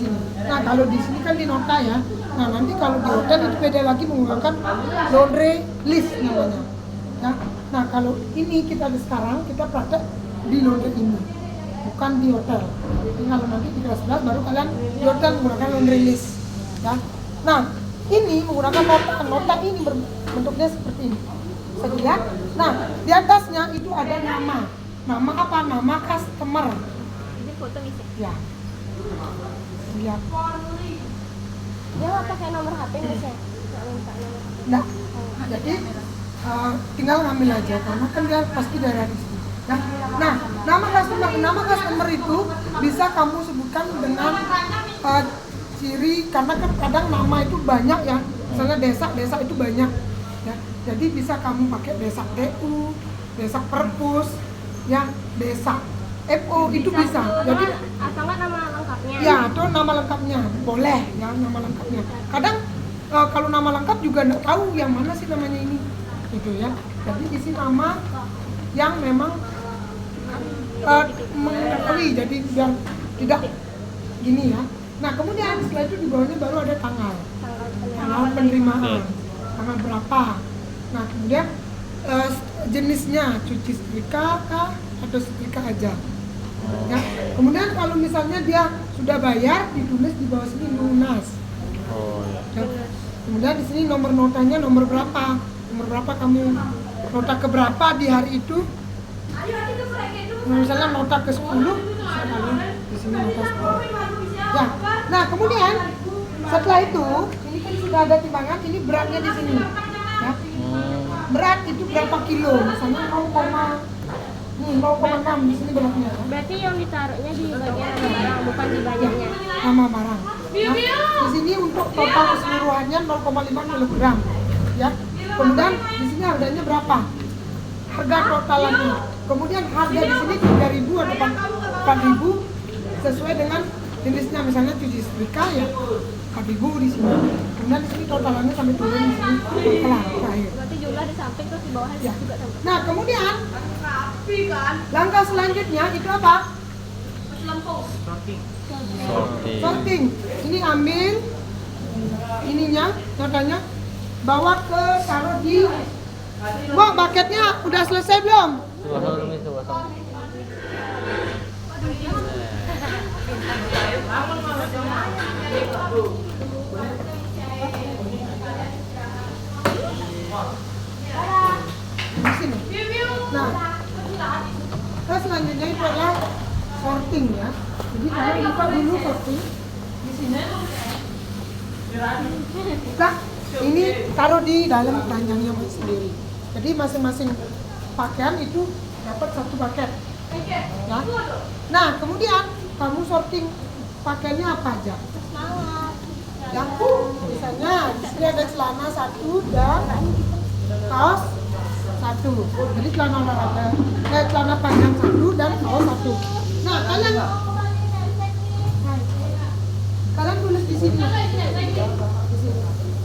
sini. Nah kalau di sini kan di nota ya. Nah nanti kalau di hotel itu beda lagi menggunakan laundry list namanya. Ya. Nah kalau ini kita sekarang kita praktek di laundry ini, bukan di hotel. Jadi kalau nanti di kelas 11 baru kalian di hotel menggunakan laundry list. Ya. Nah ini menggunakan nota. Nota ini bentuknya seperti ini. Bisa dilihat. Nah di atasnya itu ada nama. Nama apa? Nama customer. Ini foto nih. Ya. Lihat. Dia nggak pakai nomor HP nggak sih? Nggak minta nomor. Nah, jadi tinggal ngambil aja karena kan dia pasti dari sini. Nah, nama customer itu bisa kamu sebutkan dengan ciri karena kan kadang nama itu banyak ya. Misalnya desa itu banyak. Ya, jadi bisa kamu pakai desa DU, desa Perpus, ya desa FO itu bisa. Jadi atau nggak nama lengkapnya? ya, atau nama lengkapnya boleh ya nama lengkapnya. Kadang kalau nama lengkap juga nggak tahu yang mana sih namanya ini, gitu ya. Jadi isi nama yang memang mengetahui, jadi biar tidak gini ya. Nah kemudian setelah itu di bawahnya baru ada tanggal penerimaan, tanggal berapa. Nah kemudian jenisnya cuci setrika kah atau setrika aja. Ya. Kemudian kalau misalnya dia sudah bayar ditulis di bawah sini lunas. Ya. Kemudian di sini nomor notanya nomor berapa kamu nota ke berapa di hari itu. Nah, misalnya nota ke 10, di sini nota 10. Ya. Nah kemudian setelah itu ini kan sudah ada timbangan, ini beratnya di sini. Ya. Berat itu berapa kilo? Misalnya 0,6 di sini beratnya. Berarti yang ditaruhnya di bagian barang, bukan di banyaknya. Nama barang. Nah, di sini untuk total keseluruhannya 0,5 kg. Ya. Kemudian di sini harganya berapa? Harga totalannya. Kemudian harga di sini 3.000 atau 4.000 sesuai dengan jenisnya. Misalnya cuci setrika ya 4.000 di sini. Kemudian di sini totalannya sampai turun di sini kelar terakhir. Berarti jumlah di samping terus di bawahnya Ya. juga sama. Nah kemudian langkah selanjutnya itu apa? Sorting. Ini ambil ininya, notanya, bawa ke taruh di. Wah, bucketnya udah selesai belum? Di sini. Nah, selanjutnya itu adalah sorting ya. Jadi kalian buka dulu sorting di sini. Nah, ini taruh di dalam keranjangnya sendiri. Jadi masing-masing pakaian itu dapat satu paket. Ya. Nah, kemudian kamu sorting pakaiannya apa aja? Ya, misalnya di sini ada celana 1 dan kaos 1. Jadi celana olahraga, celana panjang 1 dan kaos 1. Nah, kalian tulis di sini.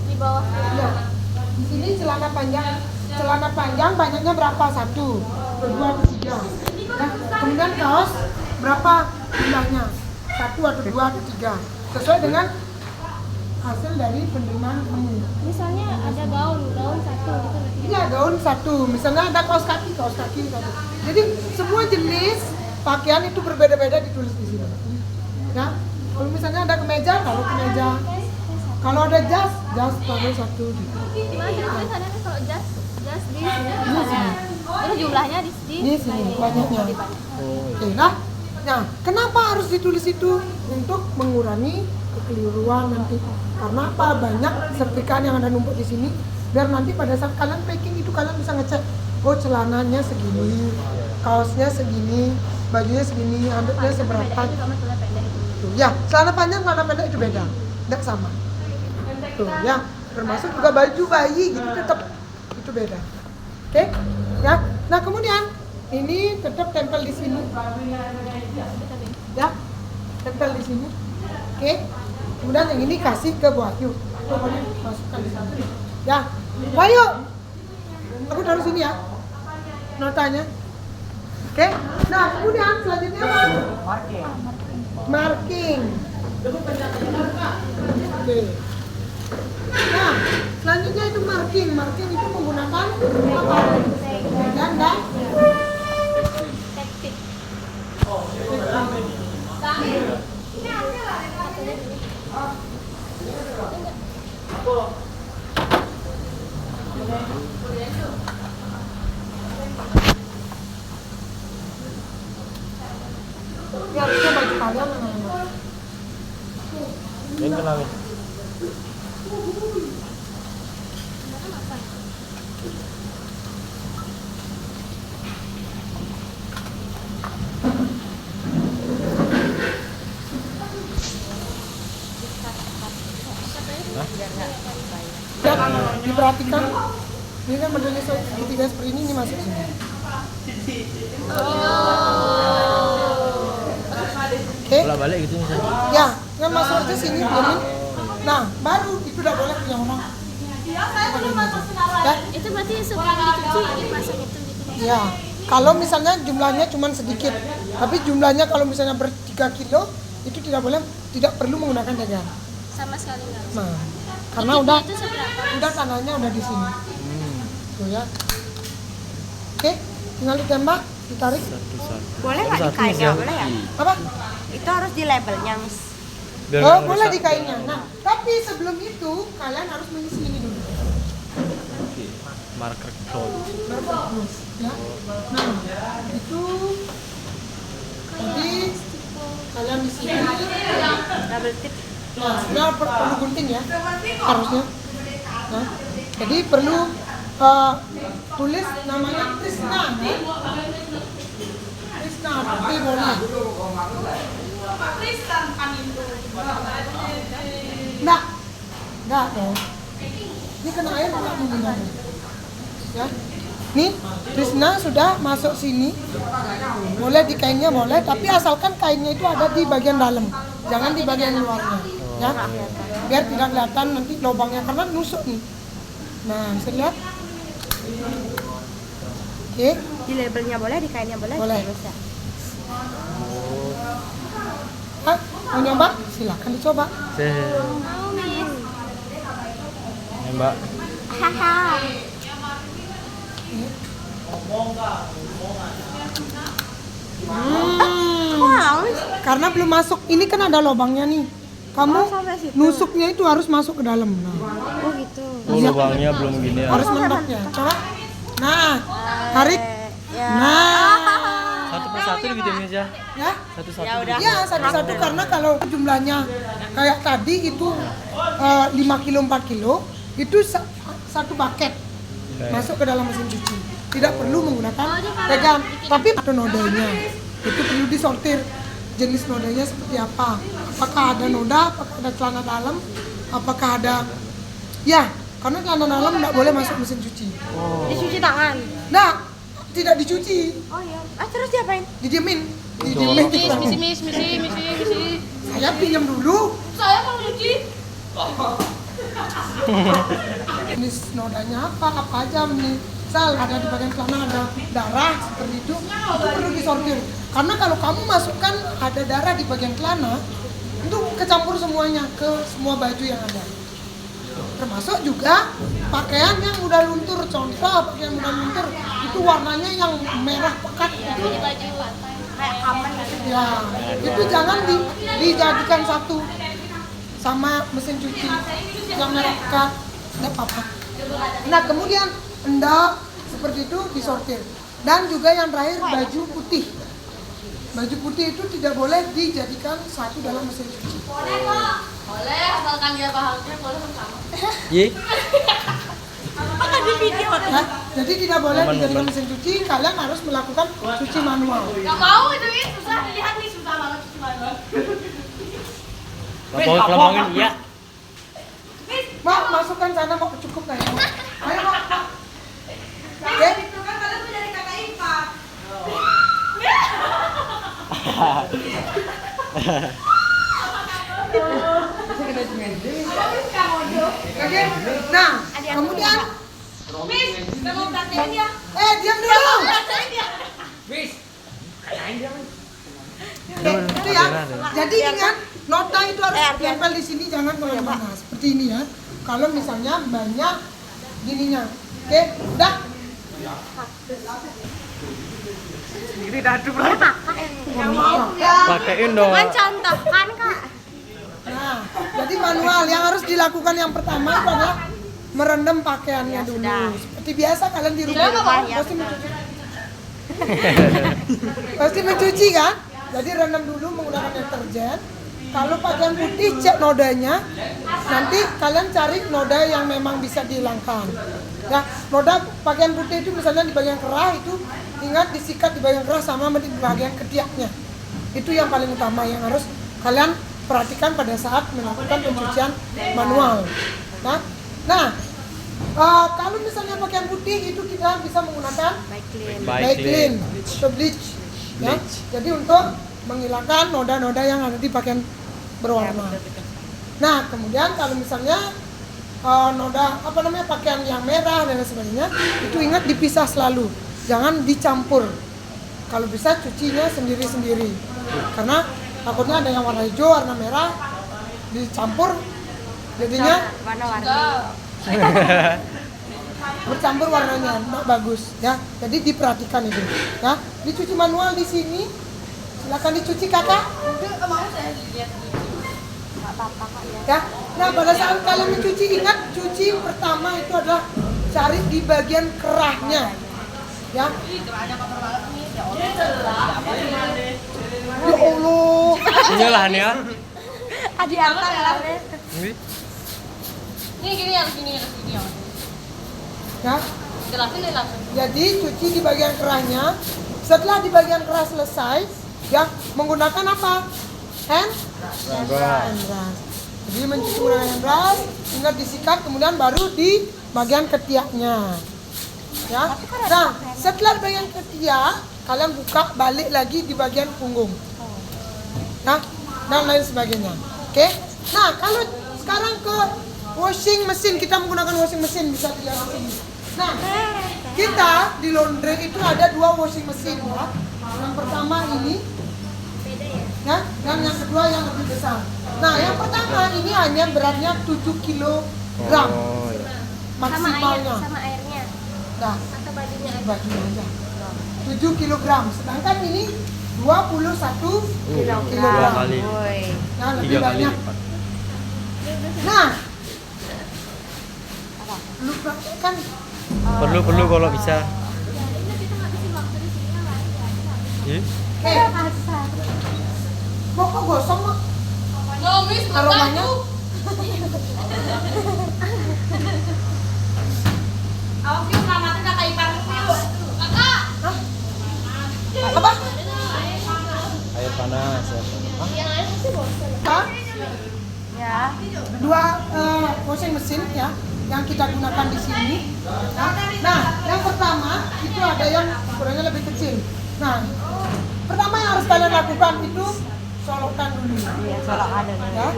Di bawah. Ya. Di sini celana panjang banyaknya berapa? 1, 2, 3. Nah, kemudian kaos berapa jumlahnya? 1 atau 2 atau 3. Sesuai dengan hasil dari penerimaan kamu. Misalnya ada gaun 1 gitu. Iya, gaun 1. Misalnya ada kaos kaki 1. Jadi semua jenis pakaian itu berbeda-beda ditulis di sini. Ya. Kalau misalnya ada kemeja, taruh kemeja. Kalau ada jas taruh 1 gitu. Gimana tulisannya kalau jas di sini tulisannya. Terus jumlahnya di sini banyaknya. Oke, nah kenapa harus ditulis itu? Untuk mengurangi kekeliruan nanti. Karena apa? Banyak sertifikat yang ada numpuk di sini. Biar nanti pada saat kalian packing itu kalian bisa ngecek, oh celananya segini, kaosnya segini, bajunya segini, anduknya seberapa. Tuh, ya, celana panjang, celana pendek itu beda, tidak sama. Tuh, ya, termasuk juga baju bayi gitu tetap itu beda. Oke, ya. Nah kemudian ini tetap tempel di sini, ya, tempel di sini. Oke, kemudian yang ini kasih ke Bu Ayu, masukkan di sini. Ya, Wahyu, aku taruh sini ya, notanya. Oke, nah kemudian selanjutnya apa? Marking. Oke. Nah, selanjutnya itu marking. Marking itu menggunakan apa? Ganda. Teknik. Ya, harusnya baju kalian mana? Yang kenalin. Ya, diperhatikan. Ini kan modelnya segitiga seperti ini masuk sini. Oke. Bola balik gitu misalnya. Ya, yang masuk aja sini diamin. Nah, baru itu udah boleh punya orang. Ya, Itu berarti sebelum dicuci dimasak itu gitu. ya. Kalau misalnya jumlahnya cuma sedikit, tapi jumlahnya kalau misalnya ber 3 kilo itu tidak boleh, tidak perlu menggunakan dagang. Sama sekali enggak. Nah, karena Dikitnya udah itu seberapa? udah tanahnya udah di sini. Tuh ya. Oke, tinggal ditembak, ditarik. Satu-satu. Boleh nggak di kainnya? Boleh ya? Apa? Itu harus di labelnya, Miss. Biar Oh, nggak boleh rusak. di kainnya. Nah, tapi sebelum itu kalian harus mengisi ini dulu. Oke. Marker code. Bagus, ya. Nah, itu tadi kalian di sini. Double tip. Nah, sebenarnya perlu gunting ya, harusnya. Nah, jadi perlu tulis namanya Krisna, ya. Krisna, tapi boleh. Enggak dong. Ini kena air enggak mungkin. Ya. Nih, Krisna sudah masuk sini. Boleh di kainnya boleh, tapi asalkan kainnya itu ada di bagian dalam, jangan di bagian luarnya. Ya. Biar tidak kelihatan nanti lubangnya karena nusuk nih. Nah, bisa lihat? Oke, Di labelnya boleh, di kainnya boleh. Boleh. Terus ya. mau nyoba? Silakan dicoba. Mau, Miss. Ya, Mbak. Haha. Wow. Karena belum masuk, ini kan ada lubangnya nih. Kamu Oh, sampai situ. nusuknya itu harus masuk ke dalam. Nah, Oh gitu. Oh, lubangnya belum gini ya. harus mendok ya. Coba. Nah, tarik. Ya. Nah, Satu persatu gitu ya. ya. Satu-satu. Ya udah. Ya, satu-satu karena kalau jumlahnya kayak tadi itu 5 kilo 4 kilo itu satu paket masuk ke dalam mesin cuci. Tidak perlu menggunakan pegang, tapi ada nodanya. Itu perlu disortir jenis nodanya seperti apa. Apakah ada noda, apakah ada celana dalam, apakah ada ya, karena celana dalam tidak boleh masuk mesin cuci. Dicuci tangan. Nah, tidak dicuci, Oh iya. Terus diapain? didiemin. Didiemin. Miss. Saya pinjam dulu. Saya mau cuci. Jenis nodanya apa aja misal ada di bagian celana ada darah seperti itu perlu disortir karena kalau kamu masukkan ada darah di bagian celana itu kecampur semuanya ke semua baju yang ada, termasuk juga pakaian yang udah luntur. Contoh pakaian udah luntur itu warnanya yang merah pekat itu Baju pantai. Kayak kapan gitu. ya itu jangan dijadikan satu sama mesin cuci yang merah pekat, tidak apa-apa. Nah kemudian endak seperti itu disortir. Dan juga yang terakhir baju putih. Baju putih itu tidak boleh dijadikan satu dalam mesin cuci. Boleh, asalkan dia bahannya boleh sama. Ye. Di video. Ya, jadi tidak boleh dijadikan mesin cuci. Kalian harus melakukan cuci manual. Gak mau itu, Miss. Susah. Lihat nih, susah banget cuci manual. Lapangin iya. Mak, masukkan sana mau cukup nggak ya? Ayo mak. Oke. Oke. Nah, kemudian diam dulu. Oke, itu ya. Jadi ingat, nota itu harus tempel di sini jangan kemana-mana. Seperti ini ya. Kalau misalnya banyak gininya, oke, udah. Ini dadu lah. Pakein dong. Kan contohkan kak. Nah, jadi manual yang harus dilakukan yang pertama itu adalah merendam pakaiannya dulu. Seperti biasa kalian di rumah pasti mencuci. Pasti mencuci kan? Jadi rendam dulu menggunakan deterjen. Kalau pakaian putih cek nodanya. Nanti kalian cari noda yang memang bisa dihilangkan. Ya, noda pakaian putih itu misalnya di bagian kerah itu ingat disikat di bagian kerah sama di bagian ketiaknya. Itu yang paling utama yang harus kalian perhatikan pada saat melakukan pencucian manual. Nah, kalau misalnya pakaian putih itu kita bisa menggunakan Baiklin atau bleach, ya. Jadi untuk menghilangkan noda-noda yang ada di pakaian berwarna. Nah, kemudian kalau misalnya noda pakaian yang merah dan sebagainya, itu ingat dipisah selalu, jangan dicampur. Kalau bisa cucinya sendiri-sendiri, karena takutnya ada yang warna hijau, warna merah dicampur, jadinya Warna-warni. bercampur warnanya, nggak bagus ya. Jadi diperhatikan itu ya. Dicuci manual di sini, silakan dicuci kakak. Ya. Nah, pada saat kalian mencuci ingat cuci pertama itu adalah cari di bagian kerahnya ya. Ya Allah. Inilah nih ya. Adi antar ya. Ini gini ya. Ya. Jelasin deh langsung. Jadi cuci di bagian kerahnya. Setelah di bagian kerah selesai, ya menggunakan apa? Hand brush. Jadi mencuci menggunakan hand brush, ingat disikat, kemudian baru di bagian ketiaknya. Ya. Nah, setelah di bagian ketiak, kalian buka balik lagi di bagian punggung. Nah, dan lain sebagainya. Oke. Nah, kalau sekarang ke washing mesin, kita menggunakan washing mesin, bisa dilihat di sini. Nah, kita di laundry itu ada 2 washing mesin ya. Yang pertama ini ya, dan yang kedua yang lebih besar. Nah, yang pertama ini hanya beratnya 7 kg maksimalnya. Sama airnya Nah, atau bajunya aja. bajunya aja 7 kg. Sedangkan ini 21 kg. 2 kali. Nah, lebih 3 kali banyak. lipat. Nah, lu praktekkan. Perlu kalau bisa. Ih, Mau kok gosong mak? Aromanya? Awas yuk, selamatin kakak ipar yuk. Kakak! Apa? air panas ya. Yang air pasti bosan. Hah? Ya. 2 washing mesin ya yang kita gunakan di sini. Nah, yang pertama itu ada yang ukurannya lebih kecil. Nah, pertama yang harus kalian lakukan itu colokkan dulu. Iya, kalau ada Ya.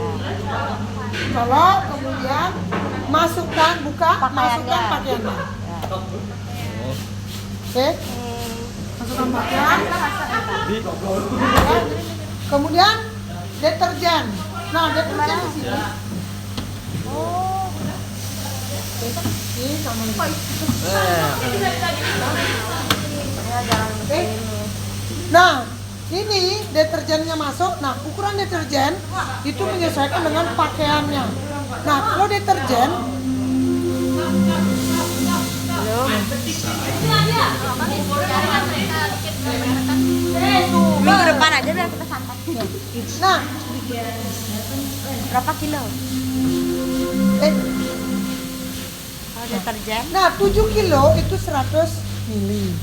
Colok, kemudian masukkan, masukkan pakaiannya. Oke. Masukkan pakaian. Ya. Kemudian deterjen. Nah, deterjen di sini. Ini sama ini. Oke. Nah, ini deterjennya masuk. Nah, ukuran deterjen itu menyesuaikan dengan pakaiannya. Nah, kalau deterjen minggu depan aja biar kita santai. nah, Berapa kilo? Kalau deterjen? nah 7 kilo itu 100 mili.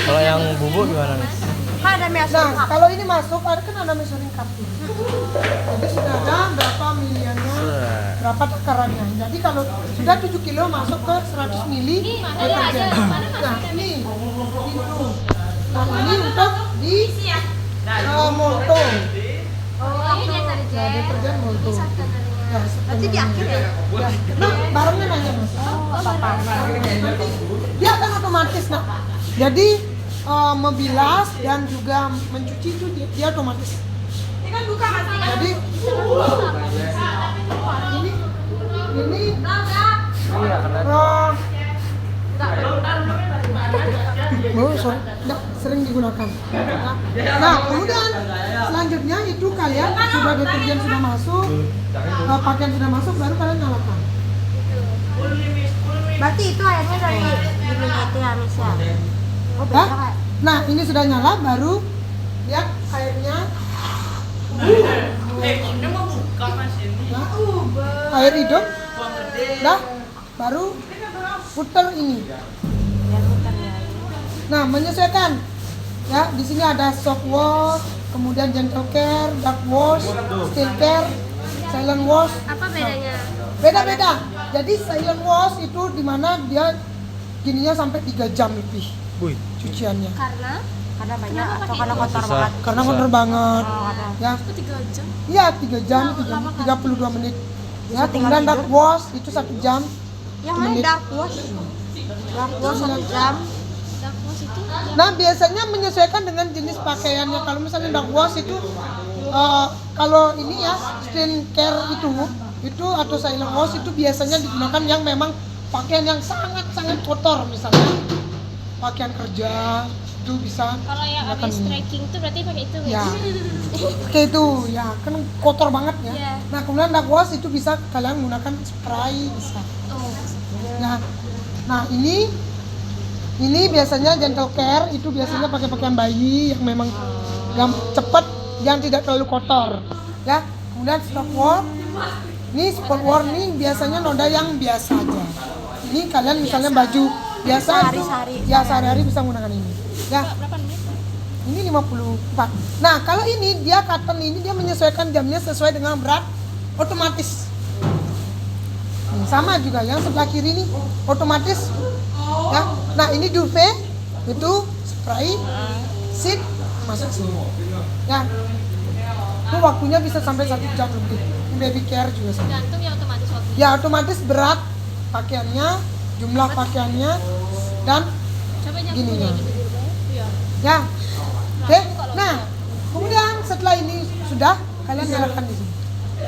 Kalau yang bubuk gimana nih? Kan ada measuring Nah, cup. kalau ini masuk, kan ada measuring cup. Jadi sudah ada berapa miliannya, berapa takarannya. Jadi kalau sudah 7 kilo masuk ke 100 mili deterjen. Nah, ini pintu. Nah, ini untuk di molto. Oh, ini deterjen. Nah, deterjen molto. Ya, Nanti di akhir ya? Ya, nah, barangnya nanya mas. Dia akan otomatis nak. Jadi membilas dan juga mencuci itu dia otomatis. Ini kan buka mas. nggak sering digunakan. Nah, kemudian selanjutnya itu kalian sudah deterjen sudah masuk, pakaian sudah masuk, baru kalian nyalakan. Berarti itu airnya dari gininya itu ya, Miss ya? Oh, beda Hah? Kak. Nah, ini sudah nyala, baru lihat airnya. Nah, air hidup, dah, baru putar ini. Biar muter ya. Nah, menyesuaikan. Ya, di sini ada soft wash, kemudian gentle care, dark wash, still care, silent wash. Apa bedanya? Beda-beda. Jadi silent wash itu dimana dia gininya sampai 3 jam lebih Wih, cuciannya. Karena banyak atau karena kotor Susah. banget? Karena kotor banget. Oh, karena. Ya. 3 jam. Iya, 3 jam, 32 menit. Ya, kemudian dark wash itu 1 jam. Yang mana menit. dark wash? Dark wash 1 jam. Dark wash itu Nah, biasanya menyesuaikan dengan jenis pakaiannya. Kalau misalnya dark wash itu kalau ini ya skin care itu atau silent wash itu biasanya digunakan yang memang pakaian yang sangat kotor, misalnya pakaian kerja itu bisa kalau yang digunakan habis ini. trekking itu berarti pakai itu Ya, kayak itu ya kan kotor banget ya. Iya. Nah, kemudian dark wash itu bisa kalian gunakan spray bisa. Oh. Ya. Nah, ini biasanya gentle care itu biasanya pakai pakaian bayi yang memang yang cepat, yang tidak terlalu kotor. Ya. Kemudian spot wear. Ini spot wear nih biasanya noda yang biasa aja. Ini kalian misalnya baju biasa Sehari-hari. ya sehari-hari bisa menggunakan ini. Ya. Berapa menit? Ini 54. Nah, kalau ini dia cotton ini dia menyesuaikan jamnya sesuai dengan berat otomatis. Nih, sama juga yang sebelah kiri nih otomatis. Ya. Nah, ini duvet itu spray seat masuk sini. Ya. Itu waktunya bisa sampai 1 jam lebih. Ini baby care juga sama. Gantung ya otomatis waktu. Ya, otomatis berat pakaiannya, jumlah pakaiannya dan Coba jangan gininya. gitu dulu. Iya. Ya. Oke. Nah, kemudian setelah ini sudah kalian nyalakan di sini.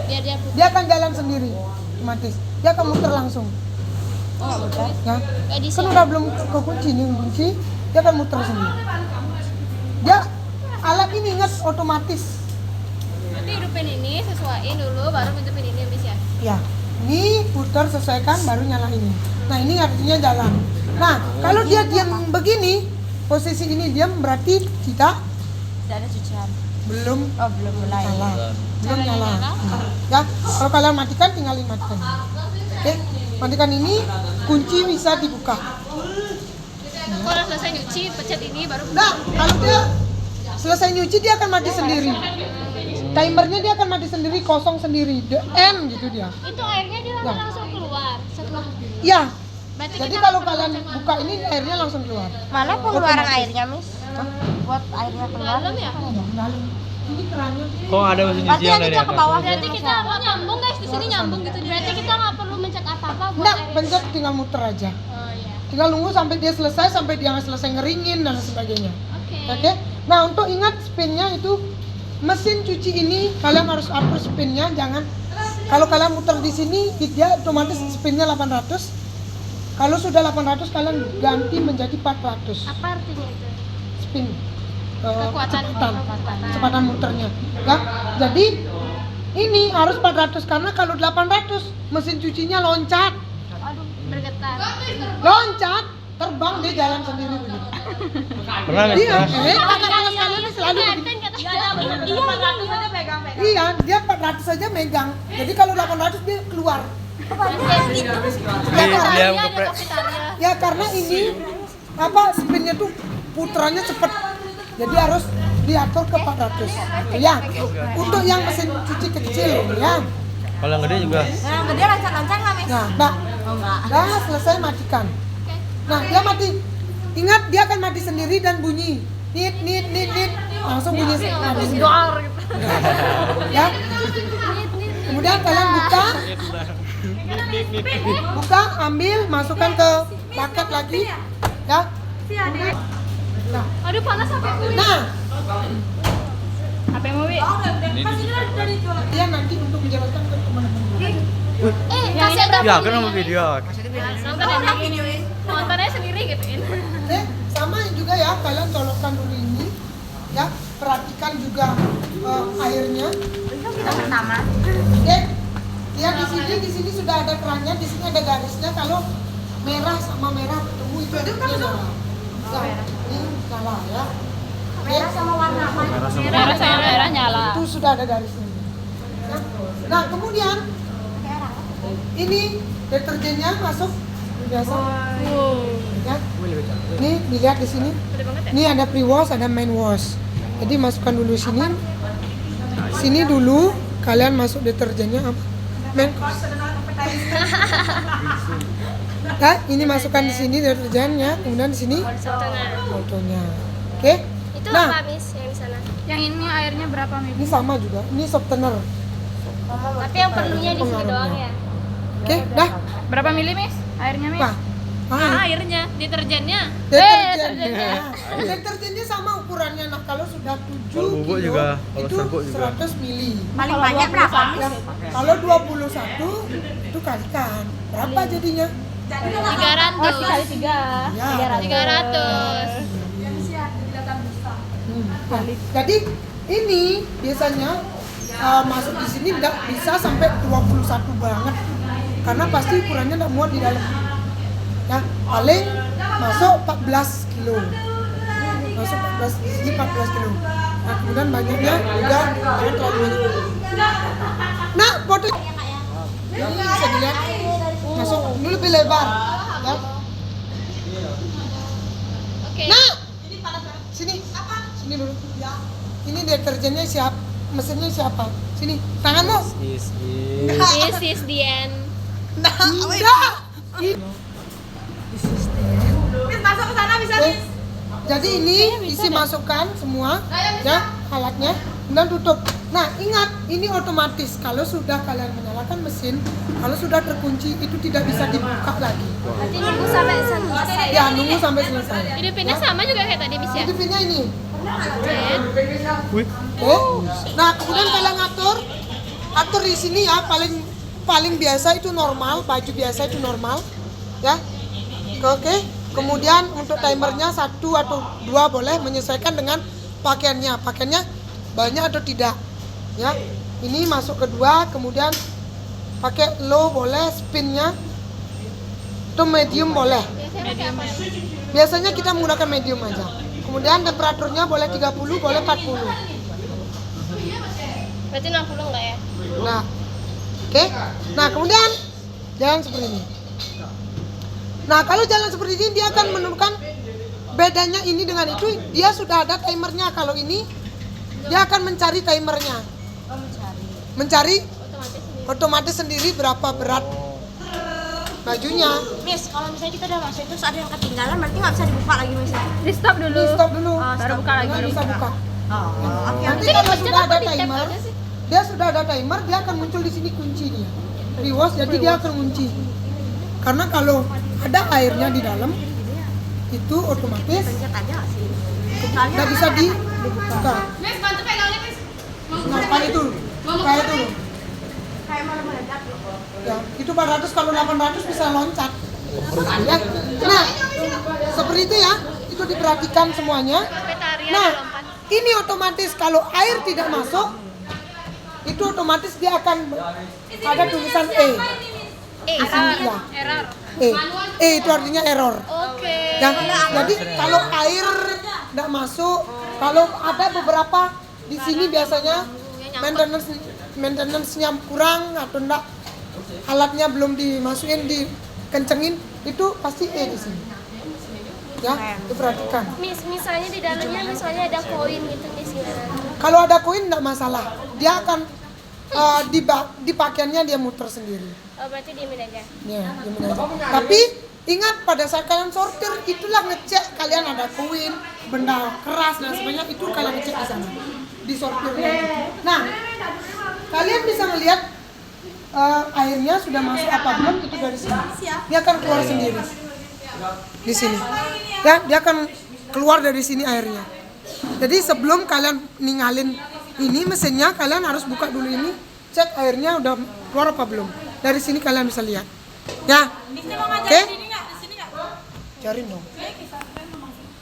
Biar dia putih. Dia akan jalan sendiri otomatis. Dia akan muter langsung. Oh, udah. Ya. Kayak di Kan sini. udah belum kekunci nih, kunci. Dia akan muter sendiri. Dia alat ini ingat otomatis. Nanti hidupin ini, sesuaiin dulu, baru hidupin ini habis ya. Ya. Ini putar sesuaikan baru nyala ini. Nah, ini artinya jalan. Nah, kalau dia diam begini, posisi ini diam berarti tidak Tidak ada cucian. belum Oh, belum mulai. nyala. Belum Caranya nyala. nyala? Ya, kalau kalian matikan tinggal matikan. Oke, matikan ini, kunci bisa dibuka. Kalau selesai nyuci, pencet ini baru. Nah, kalau dia selesai nyuci dia akan mati sendiri. Timernya dia akan mati sendiri, kosong sendiri. The end gitu dia. Itu airnya dia Ya. langsung keluar setelah. Ya. Berarti Jadi kita kalau perlu kalian cek buka ini airnya langsung keluar. Mana pengeluaran Otomatis. airnya, Miss? Buat airnya keluar. dalam ya. Dalam. Ini kerannya. kok ada mesin Berarti cuci yang nanti dari dia ke atas? bawah. Berarti kita nggak nyambung guys di sini nyambung gitu. Berarti kita nggak perlu mencet apa-apa buat Enggak, air. pencet tinggal muter aja. Oh iya. Tinggal nunggu sampai dia selesai, sampai dia selesai ngeringin dan sebagainya. Oke. Oke. Nah, untuk ingat spinnya itu mesin cuci ini kalian harus atur spinnya, jangan kalau kalian muter di sini dia otomatis spinnya 800. Kalau sudah 800 kalian ganti menjadi 400 Apa artinya itu? spin. Kekuatan. Kecepatan muternya. Ya. Jadi ini harus 400 karena kalau 800 mesin cucinya loncat. Aduh, bergetar. Loncat, terbang dia jalan sendiri begitu. Pernah nggak? Iya, Pernah? kakak-kakak sekalian ini selalu begitu. Iya, dia 400 saja megang. Jadi kalau 800 dia keluar. Dia ngepre- Ya karena ini apa spinnya tuh putarannya cepet. Jadi harus diatur ke 400. Ya. Untuk yang mesin cuci kecil ya. Kalau yang gede juga. Nah, yang gede loncat-loncat nggak, Miss? Nah, Oh, enggak. dah selesai matikan. Nah, dia mati. Ingat dia akan mati sendiri dan bunyi. Nit. Langsung bunyi mati. Ya. Kemudian kalian buka, ambil, masukkan ke paket lagi, ya. Nah, Aduh panas HP ku. nah, HP mau Wi? dia nanti untuk menjelaskan ke teman-teman. Kasih berapa? Ya, kan sama video. Nontonnya sendiri gituin. Sama juga ya, kalian colokkan dulu ini, ya. Perhatikan juga airnya. Kita pertama. Oke, lihat di sini sudah ada kerannya, di sini ada garisnya. Kalau merah sama merah ketemu itu artinya nyala. Nah, ini nyala ya. Merah sama warna apa? Merah sama merah nyala. Itu sudah ada garisnya. Ya. Nah, kemudian ini deterjennya masuk biasa. Ya. Ini dilihat di sini. Ini ada pre-wash, ada main wash. Jadi masukkan dulu sini. Sini dulu kalian masuk deterjennya apa? Main. Nah, ini masukkan di sini deterjennya, kemudian di sini fotonya. Oke? Itu Nah, apa Miss yang di sana? Yang ini airnya berapa Miss? ini sama juga. Ini softener. Tapi yang perlunya di sini doang ya. Oke, dah. Berapa mili Miss? Airnya Miss? Pak. Airnya, deterjennya. Deterjennya. Deterjennya sama ukurannya. Nah, kalau sudah 7 Kalau bubuk kilo, juga, kalau itu serbuk juga. 100 mili. Paling banyak berapa? Ya, kalau 21 itu kalikan. Berapa jadinya? 300. Kali 3. Ya, 300. Jadi ini biasanya masuk di sini tidak bisa sampai 21 banget. Karena pasti ukurannya tidak muat di dalam. Ya, paling masuk 14 kilo. Masuk 14 di sini 14 kilo. Nah, kemudian banyaknya udah jangan terlalu banyak. Nah, foto ini bisa dilihat masuk ini lebih lebar. Ya. Oke. Nah, sini sini dulu. Ini deterjennya siapa? Mesinnya siapa? Sini, tanganmu. Is. This is the end. Enggak. Miss masuk ke sana bisa Oke. Jadi ini isi masukkan semua ya alatnya dan tutup. Nah, ingat ini otomatis. Kalau sudah kalian menyalakan mesin, kalau sudah terkunci itu tidak bisa dibuka lagi. Nanti nunggu sampai selesai. Ya, nunggu sampai selesai. Hidupinnya sama juga kayak tadi Miss ya? Hidupinnya ini. Wih. Oke. Nah, kemudian kalian atur di sini ya, paling biasa itu normal, baju biasa itu normal, ya. Oke. Kemudian untuk timernya 1 atau 2 boleh menyesuaikan dengan pakaiannya. Pakaiannya banyak atau tidak, ya. Ini masuk kedua, kemudian pakai low boleh, spinnya itu medium boleh. Biasanya kita menggunakan medium aja. Kemudian temperaturnya boleh 30, boleh 40. Berarti 60 enggak ya? Nah, oke. Nah, kemudian jalan seperti ini. Nah, kalau jalan seperti ini dia akan menentukan bedanya ini dengan itu. Dia sudah ada timernya. Kalau ini dia akan mencari timernya. Mencari otomatis sendiri berapa berat bajunya. Miss, kalau misalnya kita udah masuk terus ada yang ketinggalan berarti nggak bisa dibuka lagi Miss. Di stop dulu. Ini stop dulu. Baru buka lagi. Nggak bisa buka. Oke. Nanti kalau sudah ada timer, dia sudah ada timer, dia akan muncul di sini kunci dia. Rewash, jadi dia akan kunci. Karena kalau ada airnya di dalam, itu otomatis Pencet aja nggak sih? nggak bisa dibuka. Miss bantu pedalnya Miss. Nah, kayak itu, Kayak malah meledak. ya, itu 400 kalau 800 bisa loncat. Ya. Nah, seperti itu ya, itu diperhatikan semuanya. Nah, ini otomatis kalau air tidak masuk, itu otomatis dia akan ada tulisan E. Di sini ya. Error. Itu artinya error. Oke. Ya, jadi kalau air tidak masuk, kalau ada beberapa di sini biasanya maintenance-nya kurang atau enggak, alatnya belum dimasukin, dikencengin, itu pasti E di sini. Ya, diperhatikan. Misalnya di dalamnya misalnya ada koin gitu Miss gimana? Kalau ada koin enggak masalah, dia akan di pakaiannya dia muter sendiri. Oh, berarti diemin aja. Ya, gimana aja. Tapi ingat pada saat kalian sortir itulah ngecek kalian ada koin, benda keras dan sebagainya, itu kalian ngecek di sana. Di sortirnya. Nah, kalian bisa melihat airnya sudah masuk apa belum, itu dari sini. Dia akan keluar sendiri. Di sini. Ya, dia akan keluar dari sini airnya. Jadi sebelum kalian ninggalin ini mesinnya, kalian harus buka dulu ini, cek airnya udah keluar apa belum. Dari sini kalian bisa lihat. Ya. Oke? Cari dong.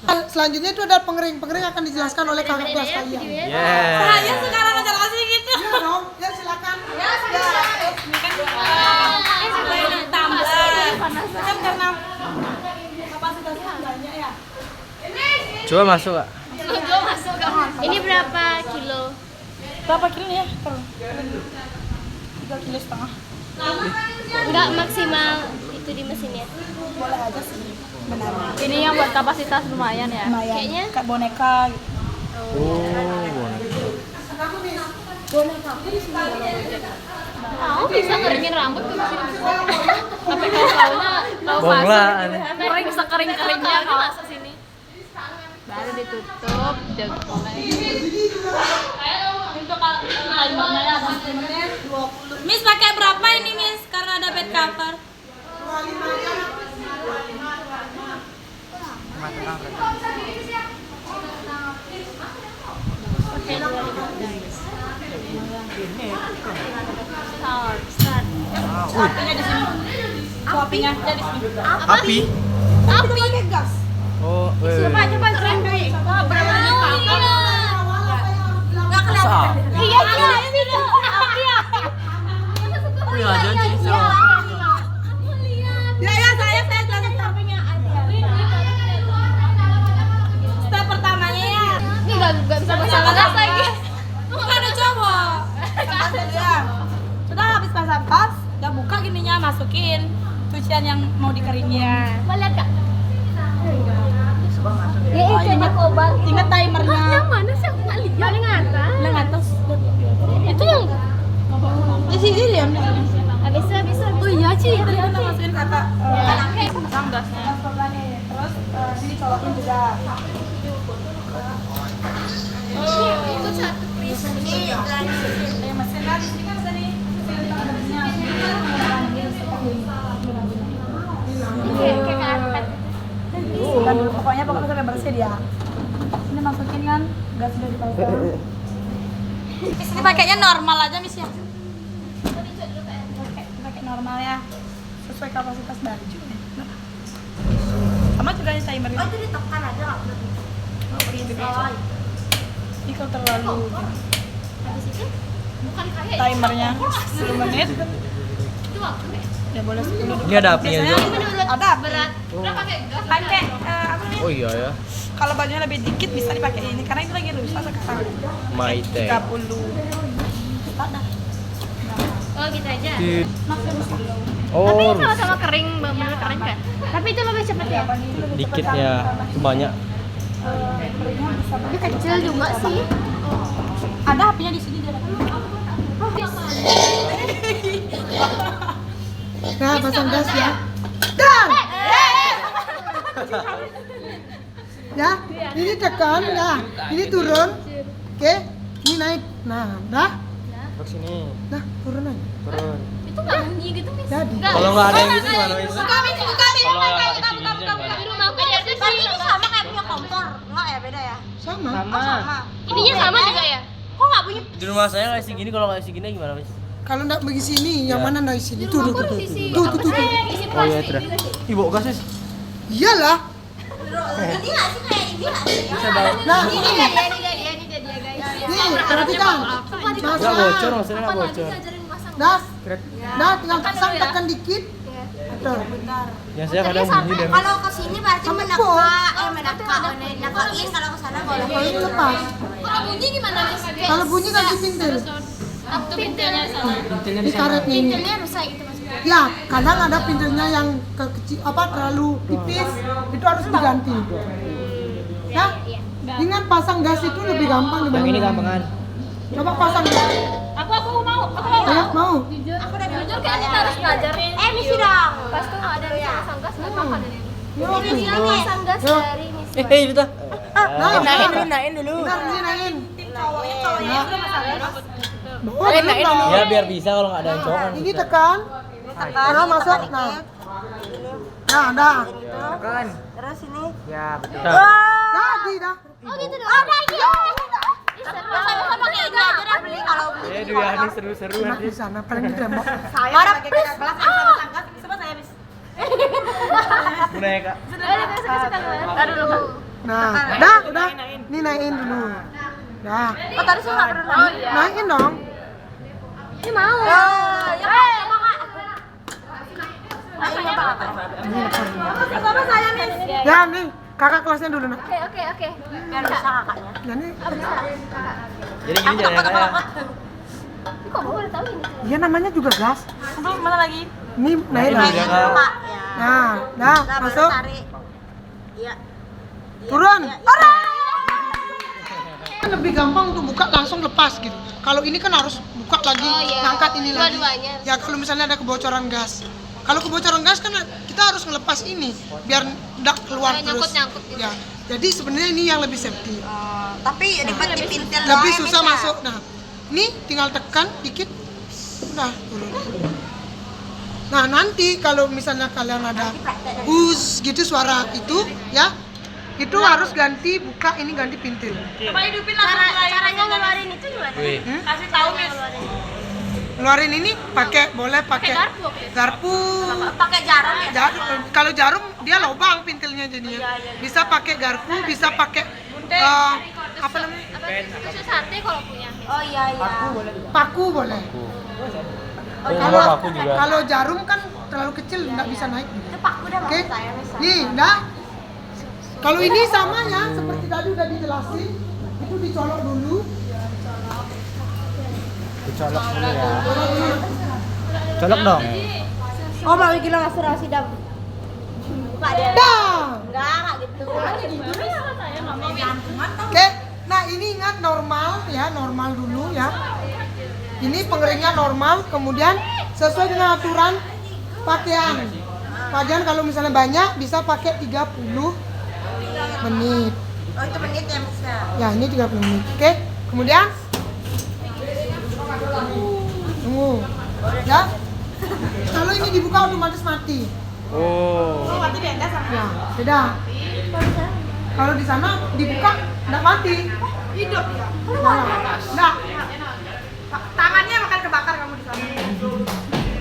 Selanjutnya itu ada pengering. Pengering akan dijelaskan oleh kakak kelas kalian. Yeah. Saya sekarang aja kasih gitu. Iya dong, ya silakan. Ini kan tambah. Kan karena kapasitasnya banyak ya. Coba masuk Kak. Gue masuk gak? Ini berapa kilo? Berapa kilo ya? 3,5 kilo. Enggak maksimal itu di mesinnya. Boleh aja sih. Benar. Ini yang buat kapasitas lumayan ya. Lumayan. Kayaknya. Kayak boneka gitu. Mau bisa ngeringin rambut ke sini bisa. Apa kaunya kau Bohong lah, aneh. Kering sekering-keringnya Kau kau. masuk sini. Baru ditutup, jago. Miss pakai berapa ini Miss? Karena ada bed cover. Start. Kopinya ada di sini. Api. Api pakai gas. Oh, Coba keren deh. Berapa ini cover? Enggak kelihatan. Iya iya itu. Api ya. Iya, janji. Ya saya jelasin sampingnya aja. Step pertamanya ya. Ini enggak bisa pasang gas lagi. Bukan ada cowok. Ya. Sudah habis pasang gas, udah buka gininya masukin cucian yang mau dikeringin. Mau lihat Kak? Ya itu ada obat. Ingat timernya. Yang mana sih aku enggak lihat. Paling atas. Yang atas. Itu yang Di sini dia. bisa. Oh iya Ci. Tadi kita masukin kata Pasang gasnya. terus sini colokin juga. Itu satu please. Ini mesin kan di sini kan bisa nih. Kayak karpet. Kan pokoknya sampai bersih dia. Ini masukin kan gas sudah dipasang. Ini pakainya normal aja Miss ya. Pakai normal ya. Sesuai kapasitas baju. Sama juga timer. Oh, itu ditekan aja enggak perlu. Ini kalau terlalu Habis itu bukan kayak timernya 10 menit. itu waktu deh. Ya boleh 10. Ini ada apinya juga. Ada Berat. Udah pakai gas. pakai apa namanya? Oh iya ya. Kalau bajunya lebih dikit bisa dipakai ini karena itu lagi rusak sekarang. Maite. 30. Ada. Oh gitu aja. Oh, Tapi ini sama-sama kering, benar kering kan? Tapi itu lebih cepat ya? dikit ya. Itu banyak. Ini kecil juga sih. Ada apinya di sini dia ada. Nah, pasang gas ya. Dan. Ya, ini tekan, ya. Ini turun. Oke, ini naik. Nah, dah. Ke sini. Dah, turun aja. Turun. Itu nggak bunyi gitu mis? Jadi. Kalau nggak ada yang gitu gimana Miss? Buka. Kalau yang nggak di sini gimana? Di rumahku ada sih. Ini sama kayak punya kompor. Enggak ya, beda ya? Sama. Sama. Ininya sama juga ya? Kok enggak bunyi? Di rumah saya nggak segini, kalau nggak segini gimana Miss? Kalau nggak bagi sini, yang Ya. mana nggak sini? Di Tuh, tuh, rumahku tuh, di sisi. tuh, tuh, tuh, tuh. Isi Oh iya, plastik. terus. Ibu gas Miss. Iyalah. Ini enggak sih kayak ini enggak sih? Bisa bawa. Nah, Ini jadi ya guys. nih, perhatikan. Nggak bocor, maksudnya nggak bocor. Dah. Nah, tinggal pasang, tekan dikit. Betul. Yang saya kadang bunyi deh Miss. Kalau ke sini berarti Sama mendekat, mendekat kalau ke sana boleh. Kalau ini lepas. Kalau bunyi gimana mis? Kalau bunyi ganti pintil. Waktu pintilnya sana. Di karetnya ini. Pintilnya rusak gitu maksudnya. Ya, kadang ada pintilnya yang kecil terlalu tipis, itu harus diganti. Ya, ingat pasang gas itu lebih gampang Yang dibanding ini gampangan. Coba pasang gas. Aku mau. Ayo, mau. Jujur kayaknya kita harus belajar. Misi dong. Pas tuh nggak ada yang pasang gas nggak apa-apa deh. Yo, Ini pasang gas Yo. dari misi. Itu dah. Nah, Nain dulu. Benar, ini nain. Cowoknya udah pasang gas. Bawa dulu dong. Ya biar bisa, kalau nggak ada yang cowok kan. Ini tekan. Nah, masuk. Nah. Nah, dah. Tekan. Terus ini. Ya betul. Jadi dah. Oh gitu dong. Oh nah iya. Sama-sama kayak ini aja dah beli kalau Ya dia ini seru-seru Enak nanti. di sana, paling di tembok. Saya sebagai kakak kelas yang sama pasang gas, coba saya Miss. Boneka. Suka. Taruh dulu. Nah, udah. Ini naikin dulu. Dah. Oh tadi saya nggak pernah naik. Naikin dong. Ini mau. Sama saya nih. Ya nih, kakak kelasnya dulu nak. Oke. Biar bisa kakaknya. Ya nih. Jadi gini jalan-jalan. Ini kok baru tahu ini? Iya namanya juga gas. Untuk mana lagi? Ini naik ini lagi. dia, Kak. Ya. Nah, dah Nah, baru masuk. tarik. Iya. Turun. Iya. Kan lebih gampang untuk buka langsung lepas gitu. Kalau ini kan harus buka lagi, Oh, iya. ngangkat ini lagi. Dua-duanya. Ya kalau misalnya ada kebocoran gas. Kalau kebocoran gas kan kita harus ngelepas ini biar tidak keluar Kayak terus. nyangkut-nyangkut gitu. Ya. Jadi sebenarnya ini yang lebih safety. Tapi ribet di pintil Lebih doang, susah Miss, ya. masuk. Nah, ini tinggal tekan dikit. Udah, turun. Nah, nanti kalau misalnya kalian ada gitu suara itu ya, itu harus ganti buka ini ganti pintil. Coba hidupin langsung caranya ngeluarin itu gimana? Wih. Kasih tahu Miss. Ngeluarin ini boleh pakai garpu waktu itu. garpu. Pakai jarum ya? Kalau jarum dia lobang pintilnya jadinya. Bisa pakai garpu, bisa pakai apa namanya? Tusuk sate kalau punya. Oh iya. Paku boleh. Kalau aku juga. Kalau jarum kan terlalu kecil nggak bisa naik. Itu paku udah Oke. mau saya Miss. Nih, dah. Kalau ini sama ya, seperti tadi udah dijelasin. Itu dicolok dulu. Dicolok dulu ya. Colok dong. Oh, mau gila asuransi dah. Buka dia. Dah. Enggak gitu. Oke. Nah, ini ingat normal ya, normal dulu ya. Ini pengeringnya normal, kemudian sesuai dengan aturan pakaian. Pakaian kalau misalnya banyak bisa pakai 30 menit. Oh, itu menit ya, Miss. Ya, ini 30 menit. Oke. Kemudian tunggu. Ya. Kalau ini dibuka otomatis mati. Oh. Berarti beda sama. Ya, beda. Kalau di sana dibuka enggak mati. Hidup ya. Enggak. Tangannya makan kebakar kamu di sana.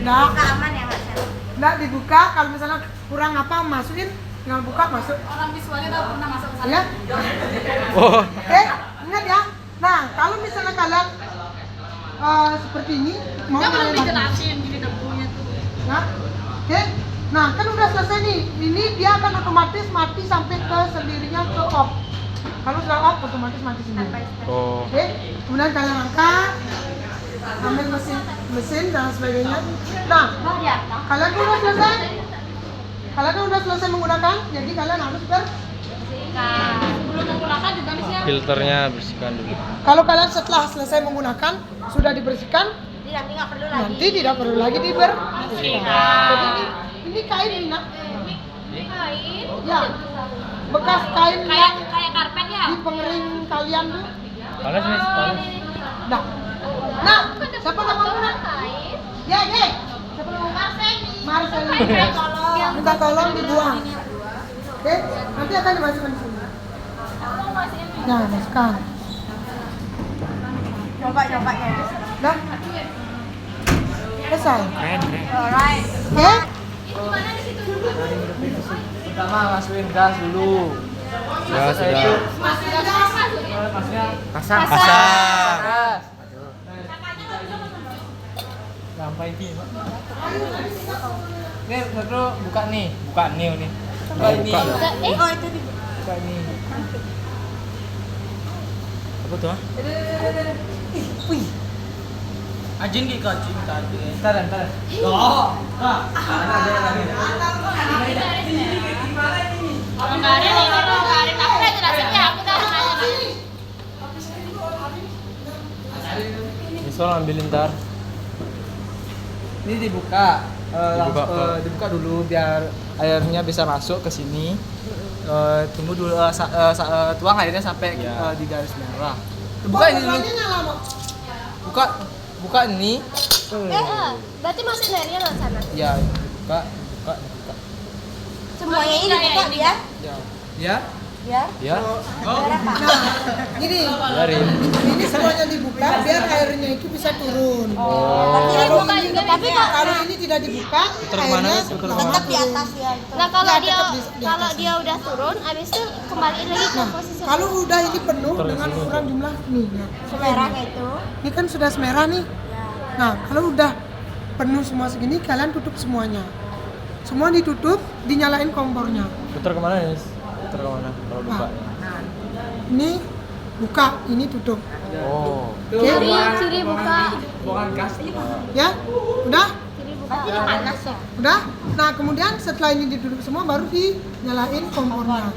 Enggak. Enggak aman ya, Mas? Enggak dibuka, kalau misalnya kurang apa masukin, tinggal buka masuk. Orang visualnya udah pernah masuk ke sana. Ya. Oh. Oke, ingat ya. Nah, kalau misalnya kalian seperti ini, mau kalian dijelasin gini debunya tuh. Nah, oke. Nah, kan udah selesai nih. Ini dia akan otomatis mati sampai ke sendirinya ke off. Kalau sudah off, otomatis mati sendiri. Oh. Oke, kemudian kalian angkat, ambil mesin dan sebagainya. Nah, kalian kan udah selesai. Kalian kan udah selesai menggunakan, jadi kalian harus Belum menggunakan juga bisa. Filternya bersihkan dulu. kalau kalian setelah selesai menggunakan sudah dibersihkan, Jadi nanti nggak perlu lagi. nanti tidak perlu lagi dibersihkan. Jadi ini kain ini nak. Kain. Ya, bekas kain yang Kayak karpet ya. di pengering kalian tuh. Panas, Miss. Panas. Nah, nah, siapa namamu nak? Kain. Ya, Gek. Siapa namamu? Marceli. Minta tolong dibuang. Oke, nanti akan dimasukkan di sini. Nah, masukkan. Coba ya, Miss. Dah. Selesai. Keren. Alright. Oke. Pertama masukin gas dulu. Ya, sudah. Pasang. Gas. Sampai ini. Nih, satu buka nih. Buka nih. Buka ini. Oh, itu di Buka ini. Apa tuh? Ajin ki kajin tadi. Ntar. Oh. Kemarin aku udah jelasin ya, aku udah nanya. Misal ambilin ntar. Ini dibuka, Dibuka, Pak. dibuka dulu biar airnya bisa masuk ke sini. Tunggu dulu, tuang airnya sampai Ya. di garis merah. Buka ini dulu, buka ini. Berarti masih airnya lewat sana. Ya, buka. semuanya ini dibuka ya. Ya, Biar Ya. Gini, Biarin. ini semuanya dibuka biar airnya itu bisa turun. Oh. Tapi Kalau dibuka ini, juga, tapi kok kalau ini tidak dibuka, Putar kemana, airnya Nes? Putar lama Tetap di turun. atas ya itu. Nah kalau Ya, dia tetap di kalau atas. dia udah turun, abis itu kembaliin lagi ke Nah, posisi. kalau udah ini penuh Putar dengan sini ukuran aja. jumlah nih, ya. Semerah itu. Ini kan sudah semerah nih. Ya. Nah, kalau udah penuh semua segini, kalian tutup semuanya. Semua ditutup, dinyalain kompornya. Putar kemana Nes? Putar kemana kalau buka? Nah. Ini buka, ini tutup. Oh. Ciri buka. Ya, udah? Ciri buka. Panas ya. Udah? Nah, kemudian setelah ini ditutup semua, baru dinyalain kompornya.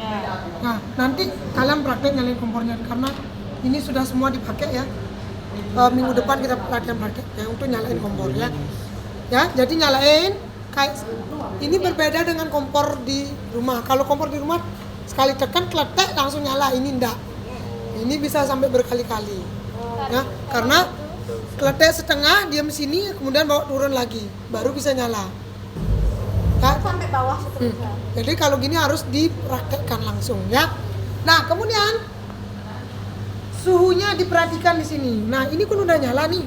Nah, nanti kalian praktek nyalain kompornya, karena ini sudah semua dipakai ya. Minggu depan kita latihan praktek ya, untuk nyalain kompor ya. Ya, jadi nyalain kayak ini berbeda dengan kompor di rumah. Kalau kompor di rumah sekali tekan kletek langsung nyala, ini enggak. Ini bisa sampai berkali-kali. Ya, karena kletek setengah diam sini kemudian bawa turun lagi baru bisa nyala. Ya, Sampai bawah seterusnya. jadi kalau gini harus dipraktekkan langsung ya. Nah, kemudian suhunya diperhatikan di sini. Nah, ini kan udah nyala nih.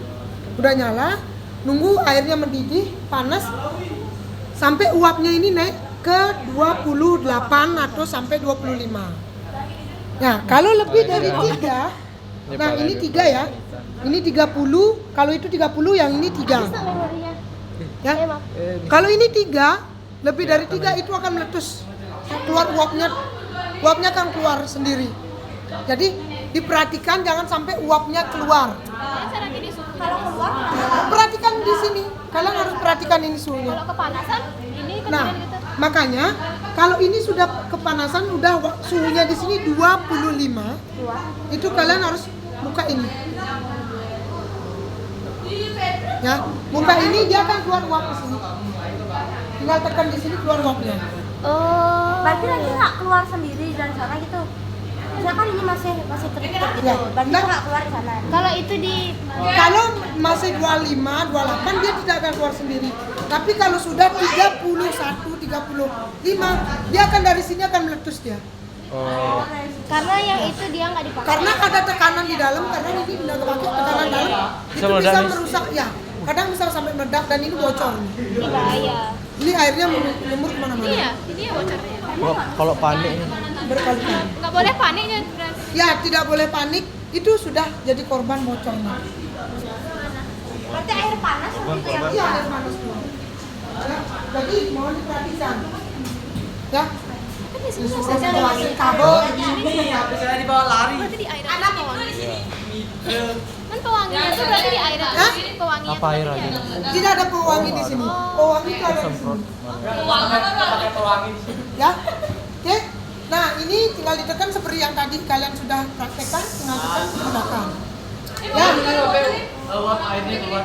Udah nyala, nunggu airnya mendidih, panas sampai uapnya ini naik ke 28 atau sampai 25. Nah, kalau lebih dari 3, nah ini 3 ya. Ini 30, kalau itu 30 yang ini 3. Ya. Kalau ini 3, lebih dari 3 itu akan meletus. Keluar uapnya akan keluar sendiri. Jadi diperhatikan jangan sampai uapnya keluar. Kalau keluar Perhatikan di sini. Kalian harus perhatikan ini suhunya. Kalau kepanasan, ini Nah, kejadian gitu. makanya kalau ini sudah kepanasan, udah suhunya di sini 25, itu kalian harus buka ini. Ya, buka ini dia akan keluar uap ke sini. Tinggal tekan di sini keluar uapnya. Oh. berarti nanti nggak keluar sendiri dari sana gitu. Misalnya kan ini masih tertutup gitu. Ya. Berarti Nggak. nggak keluar di sana. Kalau itu di Kalau masih 25, 28 dia tidak akan keluar sendiri. Tapi kalau sudah 31, 35, dia akan dari sini akan meletus dia. Oh. karena yang itu dia nggak dipakai. Karena ada tekanan di dalam, karena ini tidak pakai tekanan dalam, itu Bisa bisa meledak, Nis? merusak ya. Kadang bisa sampai meledak dan ini bocor. Ini bahaya. Ini airnya menyembur kemana-mana. Iya, ini ya bocornya. Kalau panik Berkali-kali. Nggak boleh panik ya berarti. Ya, tidak boleh panik. Itu sudah jadi korban bocornya. Berarti air panas gitu ya. Iya, air panas dulu. Ya, jadi mohon diperhatikan. Ya. Saya jelasin kabel. Saya dibawa lari. Berarti di air anak pewangi. Kan pewanginya tuh berarti di air. Hah? Pewanginya apa tuh air berarti di aja? air. Tidak ada pewangi di sini. Pewangi itu ada di sini. Semprot. Pakai pewangi. Ya. Oke. Nah, ini tinggal ditekan seperti yang tadi kalian sudah praktekkan, tinggal tekan gunakan. Ya. Uap airnya keluar.